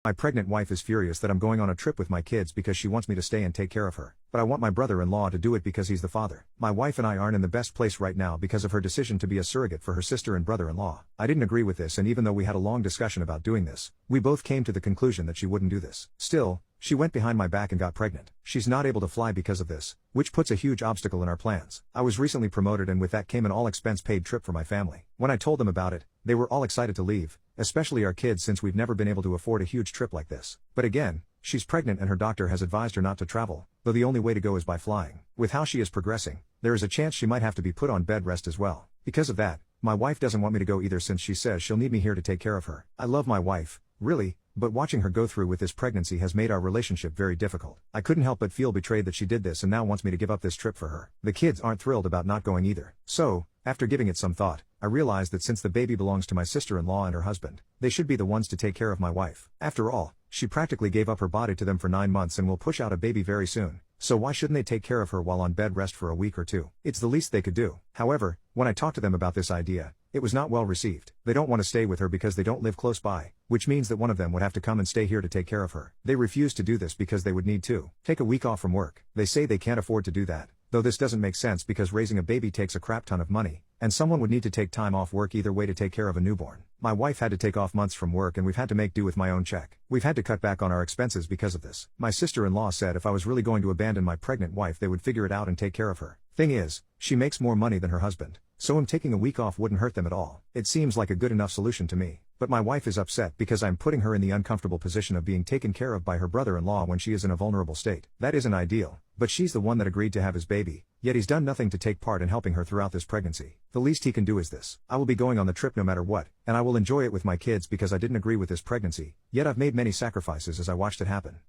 My pregnant wife is furious that I'm going on a trip with my kids because she wants me to stay and take care of her, but I want my brother-in-law to do it because he's the father. My wife and I aren't in the best place right now because of her decision to be a surrogate for her sister and brother-in-law. I didn't agree with this, and even though we had a long discussion about doing this, we both came to the conclusion that she wouldn't do this. Still, she went behind my back and got pregnant. She's not able to fly because of this, which puts a huge obstacle in our plans. I was recently promoted, and with that came an all-expense-paid trip for my family. When I told them about it, they were all excited to leave, especially our kids, since we've never been able to afford a huge trip like this. But again, she's pregnant and her doctor has advised her not to travel, though the only way to go is by flying. With how she is progressing, there is a chance she might have to be put on bed rest as well. Because of that, my wife doesn't want me to go either, since she says she'll need me here to take care of her. I love my wife, really, but watching her go through with this pregnancy has made our relationship very difficult. I couldn't help but feel betrayed that she did this and now wants me to give up this trip for her. The kids aren't thrilled about not going either. So, after giving it some thought, I realized that since the baby belongs to my sister-in-law and her husband, they should be the ones to take care of my wife. After all, she practically gave up her body to them for 9 months and will push out a baby very soon. So why shouldn't they take care of her while on bed rest for a week or two? It's the least they could do. However, when I talked to them about this idea, it was not well received. They don't want to stay with her because they don't live close by, which means that one of them would have to come and stay here to take care of her. They refuse to do this because they would need to take a week off from work. They say they can't afford to do that, though this doesn't make sense because raising a baby takes a crap ton of money, and someone would need to take time off work either way to take care of a newborn. My wife had to take off months from work, and we've had to make do with my own check. We've had to cut back on our expenses because of this. My sister-in-law said if I was really going to abandon my pregnant wife, they would figure it out and take care of her. Thing is, she makes more money than her husband, so him taking a week off wouldn't hurt them at all. It seems like a good enough solution to me. But my wife is upset because I'm putting her in the uncomfortable position of being taken care of by her brother-in-law when she is in a vulnerable state. That isn't ideal, but she's the one that agreed to have his baby, yet he's done nothing to take part in helping her throughout this pregnancy. The least he can do is this. I will be going on the trip no matter what, and I will enjoy it with my kids because I didn't agree with this pregnancy, yet I've made many sacrifices as I watched it happen.